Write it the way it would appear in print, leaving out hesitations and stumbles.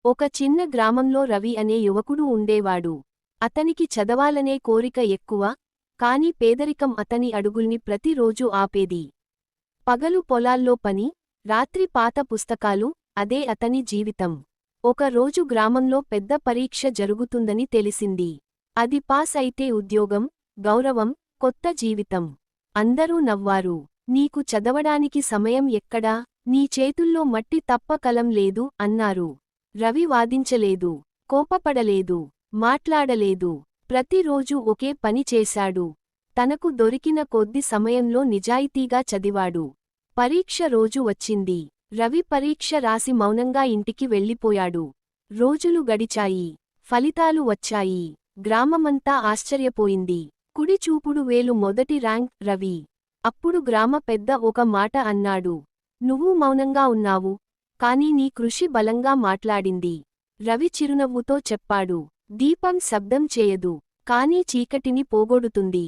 ఒక చిన్న గ్రామంలో రవి అనే యువకుడు ఉండేవాడు. అతనికి చదవాలనే కోరిక ఎక్కువ, కాని పేదరికం అతని అడుగుల్ని ప్రతిరోజూ ఆపేది. పగలు పొలాల్లో పని, రాత్రి పాత పుస్తకాలు, అదే అతని జీవితం. ఒక రోజు గ్రామంలో పెద్ద పరీక్ష జరుగుతుందని తెలిసింది. అది పాస్ అయితే ఉద్యోగం, గౌరవం, కొత్త జీవితం. అందరూ నవ్వారు. నీకు చదవడానికి సమయం ఎక్కడా? నీ చేతుల్లో మట్టి తప్ప కలం లేదు అన్నారు. రవి వాదించలేదు, కోపపడలేదు, మాట్లాడలేదు. ప్రతిరోజూ ఒకే పని చేశాడు. తనకు దొరికిన కొద్ది సమయంలో నిజాయితీగా చదివాడు. పరీక్ష రోజు వచ్చింది. రవి పరీక్ష రాసి మౌనంగా ఇంటికి వెళ్ళిపోయాడు. రోజులు గడిచాయి. ఫలితాలు వచ్చాయి. గ్రామమంతా ఆశ్చర్యపోయింది. కుడి చూపుడు వేలు మొదటి ర్యాంక్ రవి. అప్పుడు గ్రామ పెద్ద ఒక మాట అన్నాడు. నువ్వు మౌనంగా ఉన్నావు, కానీ నీ కృషి బలంగా మాట్లాడింది. రవి చిరునవ్వుతో చెప్పాడు. దీపం శబ్దం చేయదు, కానీ చీకటిని పోగొడుతుంది.